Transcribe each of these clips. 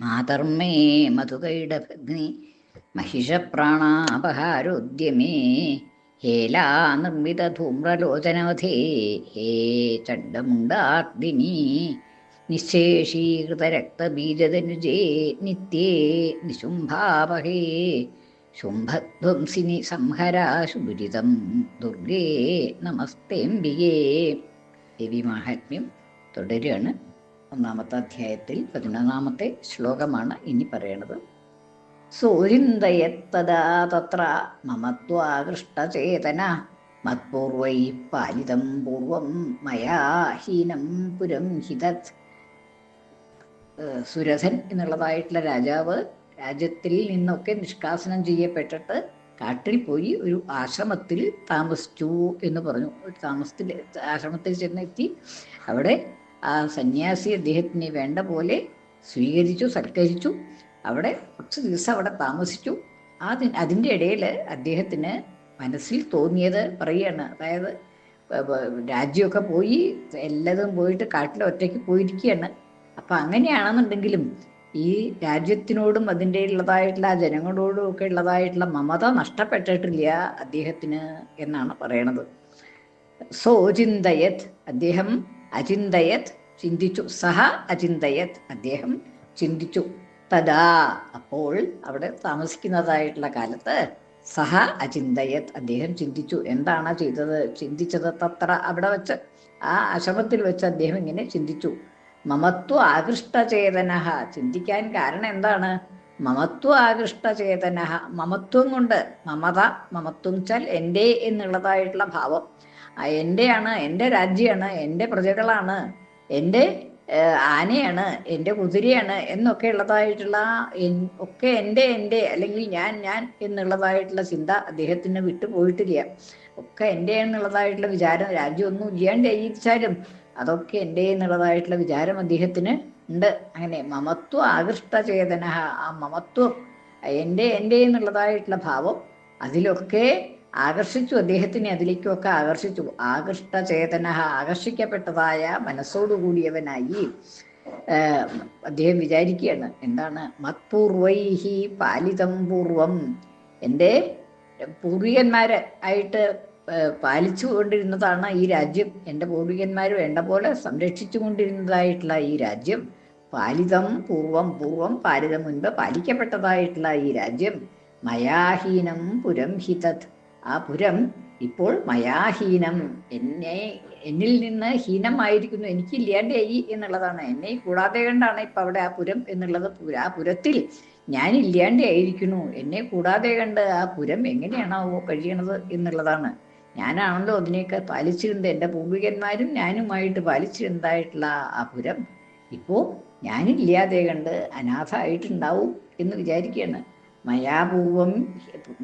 മാതർമേ മധുകൈടഭഗ്നി महिषप्राणापहारोद्यमे हेला निर्मितधूम्रलोचनवधे हे चण्डमुण्डार्दिनी निःशेषीकृतरक्तबीजतनुजे नित्ये निशुम्भापहे ശുംഭധ്വംസിനി സംഹരാശുദുരിതം ദുർഗേ നമസ്തേംബികേ. ദേവീമാഹാത്മ്യം തുടരുകയാണ്. 1-ാമത്തെ അധ്യായത്തിൽ 11-ാമത്തെ ശ്ലോകമാണ് ഇനി പറയണത്. സോരിന്തയത്തദാ തത്ര മമത്വാകൃഷ്ടചേതന മത്പൂർവൈ പാലിതം പൂർവം മയാ ഹീനം പുരം ഹിതത്. സുരഥൻ എന്നുള്ളതായിട്ടുള്ള രാജാവ് രാജ്യത്തിൽ നിന്നൊക്കെ നിഷ്കാസനം ചെയ്യപ്പെട്ടിട്ട് കാട്ടിൽ പോയി ഒരു ആശ്രമത്തിൽ താമസിച്ചു എന്ന് പറഞ്ഞു. ആശ്രമത്തിൽ ചെന്നെത്തി. അവിടെ ആ സന്യാസി അദ്ദേഹത്തിനെ വേണ്ട പോലെ സ്വീകരിച്ചു, സൽക്കരിച്ചു. അവിടെ കുറച്ച് ദിവസം അവിടെ താമസിച്ചു. അതിൻ്റെ ഇടയിൽ അദ്ദേഹത്തിന് മനസ്സിൽ തോന്നിയത് പറയുകയാണ്. അതായത് രാജ്യമൊക്കെ പോയി, എല്ലാതും പോയിട്ട് കാട്ടിൽ ഒറ്റയ്ക്ക് പോയിരിക്കുകയാണ്. അപ്പം അങ്ങനെയാണെന്നുണ്ടെങ്കിലും ഈ രാജ്യത്തിനോടും അതിൻ്റെ ഉള്ളതായിട്ടുള്ള ജനങ്ങളോടും ഒക്കെ ഉള്ളതായിട്ടുള്ള മമത നഷ്ടപ്പെട്ടിട്ടില്ല അദ്ദേഹത്തിന് എന്നാണ് പറയണത്. സോചിന്തയത്, അദ്ദേഹം അചിന്തയത്, ചിന്തിച്ചു. സഹ അചിന്തയത്, അദ്ദേഹം ചിന്തിച്ചു. തദാ, അപ്പോൾ അവിടെ താമസിക്കുന്നതായിട്ടുള്ള കാലത്ത് സഹ അചിന്തയത്, അദ്ദേഹം ചിന്തിച്ചു. എന്താണ് ചിന്തിച്ചത്? തത്ര, അവിടെ വെച്ച്, ആ ആശ്രമത്തിൽ വെച്ച് അദ്ദേഹം ഇങ്ങനെ ചിന്തിച്ചു. മമത്വ ആകൃഷ്ടചേതന, ചിന്തിക്കാൻ കാരണം എന്താണ്? മമത്വ ആകൃഷ്ടചേതന, മമത്വം കൊണ്ട്, മമത്വം വെച്ചാൽ എൻ്റെ എന്നുള്ളതായിട്ടുള്ള ഭാവം. എൻ്റെയാണ്, എൻ്റെ രാജ്യമാണ്, എൻ്റെ പ്രജകളാണ്, എൻ്റെ ആനയാണ്, എൻ്റെ കുതിരയാണ് എന്നൊക്കെ ഉള്ളതായിട്ടുള്ള ഒക്കെ എൻ്റെ അല്ലെങ്കിൽ ഞാൻ എന്നുള്ളതായിട്ടുള്ള ചിന്ത അദ്ദേഹത്തിന് വിട്ടുപോയിട്ടില്ല. ഒക്കെ എൻ്റെ എന്നുള്ളതായിട്ടുള്ള വിചാരം, രാജ്യമൊന്നും ഇല്ലാണ്ട് ജീവിച്ചാലും അതൊക്കെ എൻ്റെ എന്നുള്ളതായിട്ടുള്ള വിചാരം അദ്ദേഹത്തിന് ഉണ്ട്. അങ്ങനെ മമത്വ ആകൃഷ്ടചേതന, ആ മമത്വം, എൻ്റെ എന്നുള്ളതായിട്ടുള്ള ഭാവം അതിലൊക്കെ ആകർഷിച്ചു, അദ്ദേഹത്തിനെ അതിലേക്കൊക്കെ ആകർഷിച്ചു. ആകൃഷ്ടചേതന, ആകർഷിക്കപ്പെട്ടതായ മനസ്സോടുകൂടിയവനായി അദ്ദേഹം വിചാരിക്കുകയാണ്. എന്താണ്? മത്പൂർവൈഹി പാലിതം പൂർവം, എൻ്റെ പൂർവികന്മാരെ ആയിട്ട് പാലിച്ചു കൊണ്ടിരുന്നതാണ് ഈ രാജ്യം. എൻ്റെ പൂർവികന്മാർ വേണ്ട പോലെ സംരക്ഷിച്ചു കൊണ്ടിരുന്നതായിട്ടുള്ള ഈ രാജ്യം. പാലിതം പൂർവം, പാലിതം മുൻപ് പാലിക്കപ്പെട്ടതായിട്ടുള്ള ഈ രാജ്യം. മയാഹീനം പുരം ഹിതത്, ആ പുരം ഇപ്പോൾ മയാഹീനം, എന്നിൽ നിന്ന് ഹീനമായിരിക്കുന്നു, എനിക്കില്ലാണ്ടായി എന്നുള്ളതാണ്. എന്നെ കൂടാതെ കണ്ടാണ് ഇപ്പം അവിടെ ആ പുരം എന്നുള്ളത്. ആ പുരത്തിൽ ഞാനില്ലാണ്ടായിരിക്കുന്നു. എന്നെ കൂടാതെ കണ്ട് ആ പുരം എങ്ങനെയാണാവോ കഴിയണത് എന്നുള്ളതാണ്. ഞാനാണല്ലോ അതിനെയൊക്കെ പാലിച്ചിരുന്നത്, എൻ്റെ പൂർവികന്മാരും ഞാനുമായിട്ട് പാലിച്ചിരുന്നതായിട്ടുള്ള ആ പുരം ഇപ്പോൾ ഞാനില്ലാതെ കണ്ട് അനാഥമായിട്ടുണ്ടാവും എന്ന് വിചാരിക്കുകയാണ്.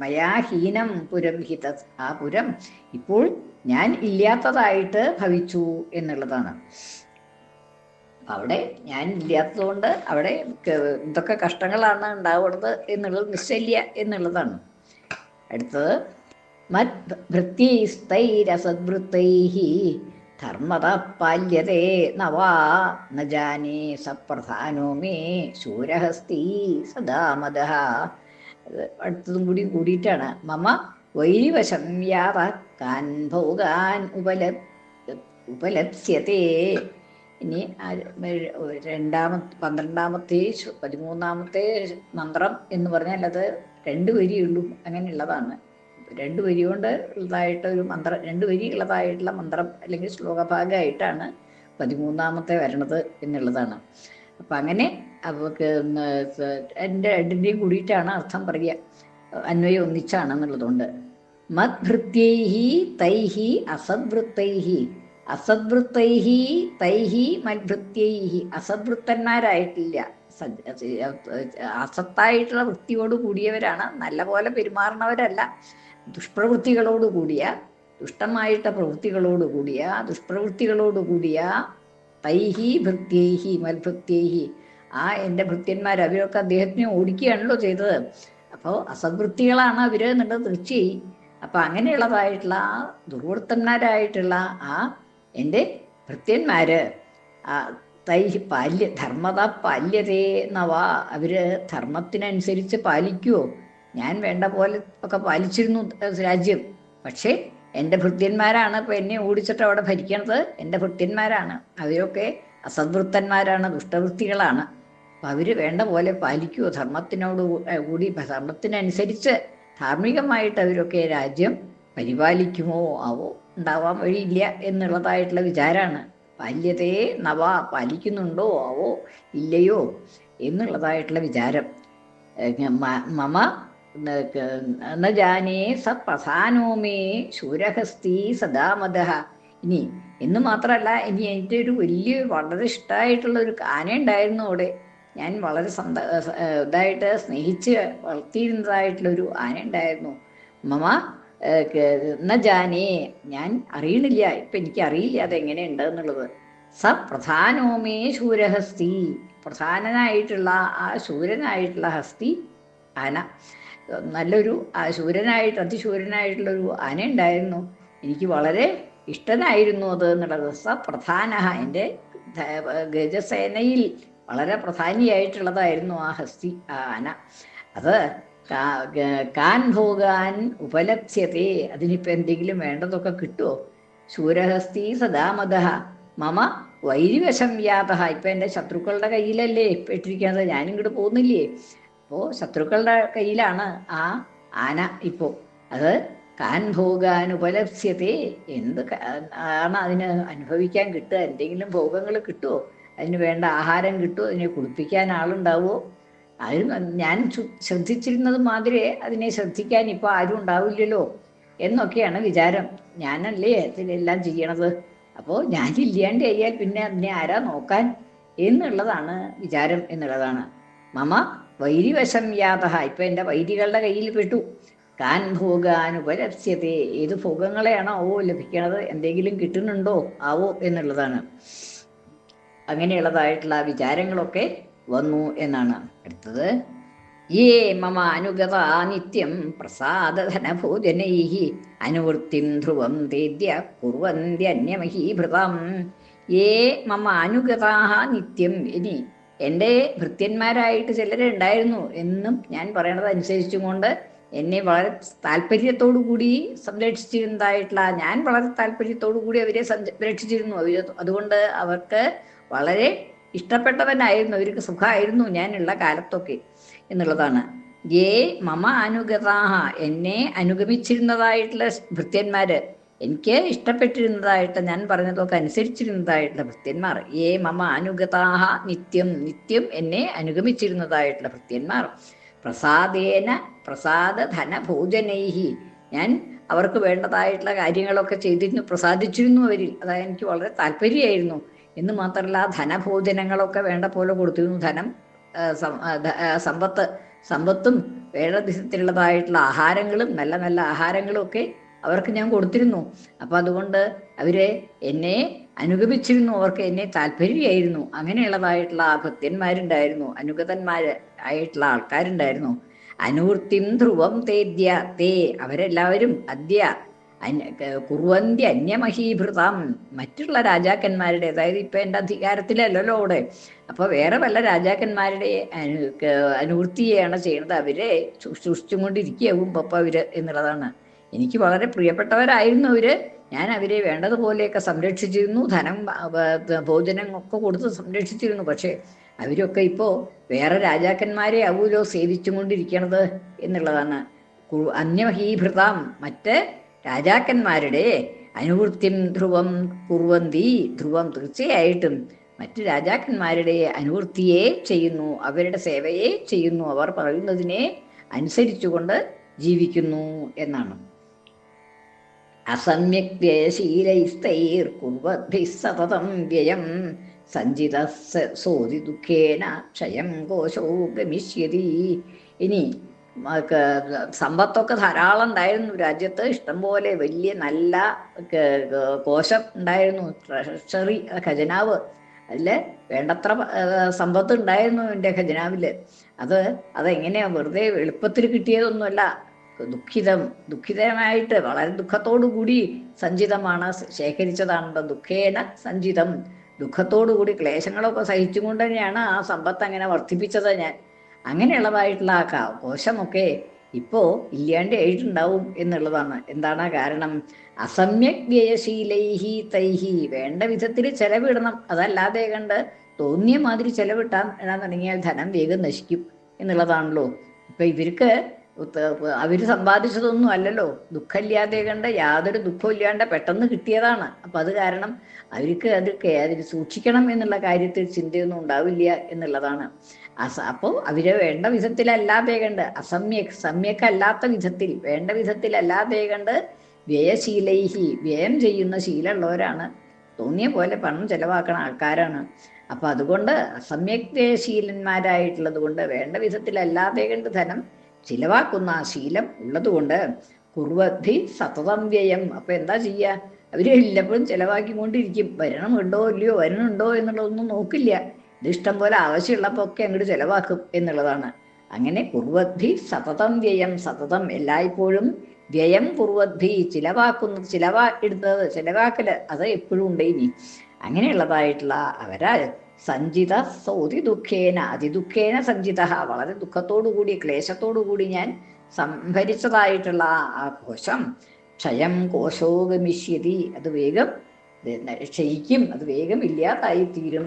മയാഹീനം പുരം ഹിതത്, ആ പുരം ഇപ്പോൾ ഞാൻ ഇല്ലാത്തതായിട്ട് ഭവിച്ചു എന്നുള്ളതാണ്. അവിടെ ഞാൻ ഇല്ലാത്തതുകൊണ്ട് അവിടെ എന്തൊക്കെ കഷ്ടങ്ങളാണ് ഉണ്ടാവുന്നത് എന്നുള്ളത് നിശ്ചയില്ല എന്നുള്ളതാണ്. അടുത്തത് മത് ഭൃത്യൈസ്തൈരസദ്വൃത്തൈഃ ധർമ്മത പാല്യതേ നവാ ന ജാനേ സപ്രധാനോ മേ ശൂരഹസ്തി സദാമദഃ. അടുത്തതും കൂടിയിട്ടാണ്. മമ വൈരിവശം യാവ കാൻ ഭോഗാൻ ഉപലപ്സ്യതേ. ഇനി 12-ാമത്തെ 13-ാമത്തെ മന്ത്രം എന്ന് പറഞ്ഞാൽ അത് 2 വരിയുള്ളൂ, അങ്ങനെയുള്ളതാണ്. 2 വരി കൊണ്ട് ഉള്ളതായിട്ട് ഒരു മന്ത്രം, 2 വരി ഉള്ളതായിട്ടുള്ള മന്ത്രം അല്ലെങ്കിൽ ശ്ലോകഭാഗമായിട്ടാണ് 13-ാമത്തെ വരണത് എന്നുള്ളതാണ്. അപ്പം അങ്ങനെ അവർക്ക് എൻ്റെ 2ൻ്റെയും കൂടിയിട്ടാണ് അർത്ഥം പറയുക, അന്വയം ഒന്നിച്ചാണെന്നുള്ളതുകൊണ്ട്. മദ്ഭൃത്യൈഹി തൈഹി അസദ്വൃത്തൈഹി, അസദ്വൃത്തൈഹി തൈഹി മദ്ഭൃത്യൈഹി, അസദ്വൃത്തന്മാരായിട്ടില്ല, അസത്തായിട്ടുള്ള വൃത്തിയോട് കൂടിയവരാണ്, നല്ല പോലെ പെരുമാറുന്നവരല്ല, ദുഷ്പ്രവൃത്തികളോടുകൂടിയ, ദുഷ്ടമായിട്ട് പ്രവൃത്തികളോടുകൂടിയ, ദുഷ്പ്രവൃത്തികളോടുകൂടിയ തൈഹി ഭൃത്യൈഹി മൽഭൃത്യൈഹി, ആ എൻ്റെ ഭൃത്യന്മാർ അവരൊക്കെ അദ്ദേഹത്തിനെ ഓടിക്കുകയാണല്ലോ ചെയ്തത്. അപ്പോൾ അസദ്വൃത്തികളാണ് അവർ എന്നുള്ളത് തീർച്ചയായി. അപ്പം അങ്ങനെയുള്ളതായിട്ടുള്ള ദുർവൃത്തന്മാരായിട്ടുള്ള ആ എൻ്റെ ഭൃത്യന്മാർ തൈഹി ധർമ്മത പാല്യതേ നവാ, അവര് ധർമ്മത്തിനനുസരിച്ച് പാലിക്കുവോ? ഞാൻ വേണ്ട പോലെ ഒക്കെ പാലിച്ചിരുന്നു രാജ്യം. പക്ഷേ എൻ്റെ ഭൃത്യന്മാരാണ് ഇപ്പൊ എന്നെ ഓടിച്ചിട്ട് അവിടെ ഭരിക്കണത്. എൻ്റെ ഭൃത്യന്മാരാണ്, അവരൊക്കെ അസദ്വൃത്തന്മാരാണ്, ദുഷ്ടവൃത്തികളാണ്. അപ്പൊ അവര് വേണ്ട പോലെ പാലിക്കുവോ? ധർമ്മത്തിനോട് കൂടി ധർമ്മത്തിനനുസരിച്ച് ധാർമ്മികമായിട്ട് അവരൊക്കെ രാജ്യം പരിപാലിക്കുമോ ആവോ? ഉണ്ടാവാൻ വഴിയില്ല എന്നുള്ളതായിട്ടുള്ള വിചാരമാണ്. പാല്യതേ നവ, പാലിക്കുന്നുണ്ടോ ആവോ ഇല്ലയോ എന്നുള്ളതായിട്ടുള്ള വിചാരം. മമ ന ജാനേ സ പ്രധാനോ മേ ശൂരഹസ്തി സദാമത. ഇനി എന്ന് മാത്രമല്ല, ഇനി എൻ്റെ ഒരു വലിയ വളരെ ഇഷ്ടമായിട്ടുള്ള ഒരു ആന ഉണ്ടായിരുന്നു അവിടെ. ഞാൻ വളരെ ഇതായിട്ട് സ്നേഹിച്ച് വളർത്തിയിരുന്നതായിട്ടുള്ളൊരു ആന ഉണ്ടായിരുന്നു. മമ ന ജാനേ, ഞാൻ അറിയണില്ല, ഇപ്പൊ എനിക്ക് അറിയില്ല അതെങ്ങനെയുണ്ട് എന്നുള്ളത്. സ പ്രധാനോമേ ശൂരഹസ്തി, പ്രധാനനായിട്ടുള്ള ആ ശൂരനായിട്ടുള്ള ഹസ്തി ആന, നല്ലൊരു ശൂരനായിട്ട് അതിശൂരനായിട്ടുള്ളൊരു ആന ഉണ്ടായിരുന്നു. എനിക്ക് വളരെ ഇഷ്ടനായിരുന്നു അത് എന്നുള്ളത്. സ പ്രധാന, എൻ്റെ ഗജസേനയിൽ വളരെ പ്രധാനിയായിട്ടുള്ളതായിരുന്നു ആ ഹസ്തി, ആ ആന. അത് കാൻ ഭോഗാൻ ഉപലപ്സ്യത്തെ, അതിനിപ്പോൾ എന്തെങ്കിലും വേണ്ടതൊക്കെ കിട്ടുമോ? ശൂരഹസ്തി സദാമത മമ വൈരിവശം യാത, ഇപ്പം എൻ്റെ ശത്രുക്കളുടെ കയ്യിലല്ലേ ഇപ്പം ഇട്ടിരിക്കുന്നത്, ഞാനിങ്ങോട്ട് പോകുന്നില്ലേ. അപ്പോൾ ശത്രുക്കളുടെ കയ്യിലാണ് ആ ആന ഇപ്പോൾ. അത് കാൻ ഭോഗാൻ ഉപലപ്സ്യത്തെ, എന്ത് ആണ് അതിന് അനുഭവിക്കാൻ കിട്ടുക? എന്തെങ്കിലും ഭോഗങ്ങൾ കിട്ടുമോ? അതിന് വേണ്ട ആഹാരം കിട്ടുമോ? അതിനെ കുളിപ്പിക്കാൻ ആളുണ്ടാവുമോ? അതിന് ഞാൻ ശ്രദ്ധിച്ചിരുന്നത് മാതിരി അതിനെ ശ്രദ്ധിക്കാൻ ഇപ്പോൾ ആരും ഉണ്ടാവില്ലല്ലോ എന്നൊക്കെയാണ് വിചാരം. ഞാനല്ലേ ഇതിലെല്ലാം ചെയ്യണത്. അപ്പോൾ ഞാനില്ലാണ്ട് കഴിയാൽ പിന്നെ അതിനെ ആരാ നോക്കാൻ എന്നുള്ളതാണ് വിചാരം എന്നുള്ളതാണ്. മമ വൈരിവശം യാത, ഇപ്പം എൻ്റെ വൈരികളുടെ കയ്യിൽ പെട്ടു. കാൻ ഭോഗാൻ ഉപലപ്സ്യത്തെ, ഏത് ഭോഗങ്ങളെയാണോ ലഭിക്കണത്, എന്തെങ്കിലും കിട്ടുന്നുണ്ടോ ആവോ എന്നുള്ളതാണ്. അങ്ങനെയുള്ളതായിട്ടുള്ള വിചാരങ്ങളൊക്കെ വന്നു എന്നാണ്. അടുത്തത്, യേ മമ അനുഗത നിത്യം പ്രസാദധനഭോജനൈഹി അനുവൃത്തിം ധ്രുവം തേദ്യ കുർവന്ത്യന്യമഹീഭൃതം. യേ മമ അനുഗതാഹ നിത്യം, ഇനി എൻ്റെ ഭൃത്യന്മാരായിട്ട് ചിലരുണ്ടായിരുന്നു, എന്നും ഞാൻ പറയണത് അനുസരിച്ചും കൊണ്ട് എന്നെ വളരെ താല്പര്യത്തോടു കൂടി സംരക്ഷിച്ചിരുന്നതായിട്ടുള്ള, ഞാൻ വളരെ താല്പര്യത്തോടു കൂടി അവരെ സംരക്ഷിച്ചിരുന്നു. അതുകൊണ്ട് അവർക്ക് വളരെ ഇഷ്ടപ്പെട്ടവനായിരുന്നു, അവർക്ക് സുഖമായിരുന്നു ഞാനുള്ള കാലത്തൊക്കെ എന്നുള്ളതാണ്. യേ മമ അനുഗതാഹ, എന്നെ അനുഗമിച്ചിരുന്നതായിട്ടുള്ള ഭൃത്യന്മാര്, എനിക്ക് ഇഷ്ടപ്പെട്ടിരുന്നതായിട്ട് ഞാൻ പറഞ്ഞതൊക്കെ അനുസരിച്ചിരുന്നതായിട്ടുള്ള ഭൃത്യന്മാർ. യേ മമ അനുഗതാഹ നിത്യം, നിത്യം എന്നെ അനുഗമിച്ചിരുന്നതായിട്ടുള്ള ഭൃത്യന്മാർ. പ്രസാദേന പ്രസാദധനഭോജനൈഹി, ഞാൻ അവർക്ക് വേണ്ടതായിട്ടുള്ള കാര്യങ്ങളൊക്കെ ചെയ്തിരുന്നു, പ്രസാദിച്ചിരുന്നു അവരിൽ. അതായത് എനിക്ക് വളരെ താല്പര്യമായിരുന്നു. എന്ന് മാത്രമല്ല, ധനഭോജനങ്ങളൊക്കെ വേണ്ട പോലെ കൊടുത്തിരുന്നു. ധനം, സമ്പത്തും വേണ്ട വിധത്തിലുള്ളതായിട്ടുള്ള ആഹാരങ്ങളും നല്ല നല്ല ആഹാരങ്ങളും ഒക്കെ അവർക്ക് ഞാൻ കൊടുത്തിരുന്നു. അപ്പം അതുകൊണ്ട് അവരെ എന്നെ അനുഗമിച്ചിരുന്നു, അവർക്ക് എന്നെ താല്പര്യമായിരുന്നു. അങ്ങനെയുള്ളതായിട്ടുള്ള ഭക്തന്മാരുണ്ടായിരുന്നു, അനുഗതന്മാര് ആയിട്ടുള്ള ആൾക്കാരുണ്ടായിരുന്നു. അനുവൃത്തിം ധ്രുവം തേദ്യ തേ, അവരെല്ലാവരും അദ്യ കുർവന്തി അന്യമഹീഭൃതം, മറ്റുള്ള രാജാക്കന്മാരുടെ, അതായത് ഇപ്പൊ എൻ്റെ അധികാരത്തിലല്ലല്ലോ അവിടെ, അപ്പൊ വേറെ വല്ല രാജാക്കന്മാരുടെ അനുവൃത്തിയാണ് ചെയ്യുന്നത്. അവരെ സൂക്ഷിച്ചും കൊണ്ടിരിക്കുകയാവും പപ്പ അവര് എന്നുള്ളതാണ്. എനിക്ക് വളരെ പ്രിയപ്പെട്ടവരായിരുന്നു അവര്. ഞാൻ അവരെ വേണ്ടതുപോലെയൊക്കെ സംരക്ഷിച്ചിരുന്നു, ധനം ഭോജനം ഒക്കെ കൊടുത്ത് സംരക്ഷിച്ചിരുന്നു. പക്ഷെ അവരൊക്കെ ഇപ്പോ വേറെ രാജാക്കന്മാരെ ആവൂലോ സേവിച്ചും കൊണ്ടിരിക്കണത് എന്നുള്ളതാണ്. അന്യമഹീഭൃതം, മറ്റ് രാജാക്കന്മാരുടെ അനുവൃത്തിം ധ്രുവം കുർവന്തി, ധ്രുവം തീർച്ചയായിട്ടും മറ്റ് രാജാക്കന്മാരുടെ അനുവൃത്തിയെ ചെയ്യുന്നു, അവരുടെ സേവയെ ചെയ്യുന്നു, അവർ പറയുന്നതിനെ അനുസരിച്ചുകൊണ്ട് ജീവിക്കുന്നു എന്നാണ്. അസമ്യക് വ്യയശീലൈസ്തൈർ കുർവദ്ഭിഃ സതതം വ്യയം സഞ്ചിത സോതി ദുഃഖേന ക്ഷയം കോശോ ഗമിഷ്യതി. ഇനി സമ്പത്തൊക്കെ ധാരാളം ഉണ്ടായിരുന്നു രാജ്യത്ത്, ഇഷ്ടംപോലെ വലിയ നല്ല കോശം ഉണ്ടായിരുന്നു, ട്രഷറി ഖജനാവ്. അതിൽ വേണ്ടത്ര സമ്പത്ത് ഉണ്ടായിരുന്നു എൻ്റെ ഖജനാവില്. അതെങ്ങനെയാ വെറുതെ എളുപ്പത്തിൽ കിട്ടിയതൊന്നുമല്ല. ദുഃഖിതമായിട്ട് വളരെ ദുഃഖത്തോടു കൂടി സഞ്ചിതമാണ്, ശേഖരിച്ചതാണല്ലോ. ദുഃഖേന സഞ്ചിതം, ദുഃഖത്തോടുകൂടി ക്ലേശങ്ങളൊക്കെ സഹിച്ചുകൊണ്ട് തന്നെയാണ് ആ സമ്പത്ത് അങ്ങനെ വർദ്ധിപ്പിച്ചത് ഞാൻ. അങ്ങനെയുള്ളതായിട്ടുള്ള ആ കോശമൊക്കെ ഇപ്പോ ഇല്ലാണ്ടായിട്ടുണ്ടാവും എന്നുള്ളതാണ്. എന്താണ് കാരണം? അസമ്യക് വ്യയശീലൈഹി തൈഹി, വേണ്ട വിധത്തിൽ ചെലവിടണം. അതല്ലാതെ കണ്ട് തോന്നിയ മാതിരി ചെലവിട്ടാൻ ഇടാൻ തുടങ്ങിയാൽ ധനം വേഗം നശിക്കും എന്നുള്ളതാണല്ലോ. ഇപ്പൊ ഇവർക്ക് അവര് സമ്പാദിച്ചതൊന്നും അല്ലല്ലോ, ദുഃഖമില്ലാതെ കണ്ട് യാതൊരു ദുഃഖവും ഇല്ലാണ്ട് പെട്ടെന്ന് കിട്ടിയതാണ്. അപ്പൊ അത് കാരണം അവർക്ക് അതിന് സൂക്ഷിക്കണം എന്നുള്ള കാര്യത്തിൽ ചിന്തയൊന്നും ഉണ്ടാവില്ല എന്നുള്ളതാണ്. അപ്പോൾ അവര് വേണ്ട വിധത്തിലല്ലാതെ കണ്ട് സമ്യക്കല്ലാത്ത വിധത്തിൽ, വേണ്ട വിധത്തിലല്ലാതെ കണ്ട് വ്യയശീലൈഹി, വ്യയം ചെയ്യുന്ന ശീലമുള്ളവരാണ്. തോന്നിയ പോലെ പണം ചെലവാക്കുന്ന ആൾക്കാരാണ്. അപ്പൊ അതുകൊണ്ട് അസമ്യക് വ്യയശീലന്മാരായിട്ടുള്ളത് കൊണ്ട്, വേണ്ട വിധത്തിലല്ലാതെ കണ്ട് ധനം ചിലവാക്കുന്ന ആ ശീലം ഉള്ളതുകൊണ്ട് കുർവദ്ധി സതതം വ്യയം. അപ്പൊ എന്താ ചെയ്യുക? അവര് എല്ലപ്പോഴും ചെലവാക്കിക്കൊണ്ടിരിക്കും. വരണം ഉണ്ടോ ഇല്ലയോ, വരണുണ്ടോ എന്നുള്ളതൊന്നും നോക്കില്ല. ഇത് ഇഷ്ടം പോലെ ആവശ്യമുള്ളപ്പോ ഒക്കെ അങ്ങോട്ട് ചെലവാക്കും എന്നുള്ളതാണ്. അങ്ങനെ കുർവദ്ധി സതതം വ്യയം, സതതം എല്ലായ്പ്പോഴും വ്യയം കുർവദ്ധി, ഇടുന്നത് ചെലവാക്കല് അത് എപ്പോഴും ഉണ്ട്. ഇനി അങ്ങനെയുള്ളതായിട്ടുള്ള അവരാ സഞ്ചിത സോതി ദുഃഖേന അതിദുഃഖേന സഞ്ചിത, വളരെ ദുഃഖത്തോടുകൂടി ക്ലേശത്തോടുകൂടി ഞാൻ സംഭരിച്ചതായിട്ടുള്ള ആ കോശം ക്ഷയം കോശോ ഗമിഷ്യതി, അത് വേഗം ക്ഷയിക്കും, അത് വേഗം ഇല്ലാതായി തീരും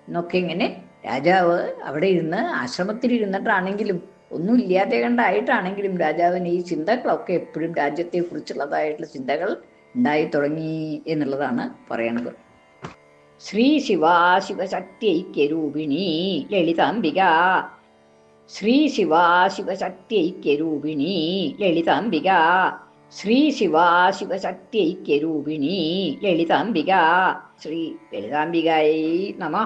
എന്നൊക്കെ ഇങ്ങനെ രാജാവ് അവിടെ ഇരുന്ന് ആശ്രമത്തിൽ ഇരുന്നിട്ടാണെങ്കിലും ഒന്നും ഇല്ലാതെ കണ്ടായിട്ടാണെങ്കിലും രാജാവിന് ഈ ചിന്തകളൊക്കെ എപ്പോഴും രാജ്യത്തെ കുറിച്ചുള്ളതായിട്ടുള്ള ചിന്തകൾ ഉണ്ടായി തുടങ്ങി എന്നുള്ളതാണ് പറയണത്. ശ്രീ ശിവാശിവശക്തിഐക്യരൂപിണി ലളിതാംബിക, ശ്രീ ശിവാശിവശക്തിഐക്യരൂപിണി ലളിതാംബിക, ശ്രീ ശിവാശിവശക്തിഐക്യരൂപിണി ലളിതാംബിക. ശ്രീ ലളിതാംബികായൈ നമഃ.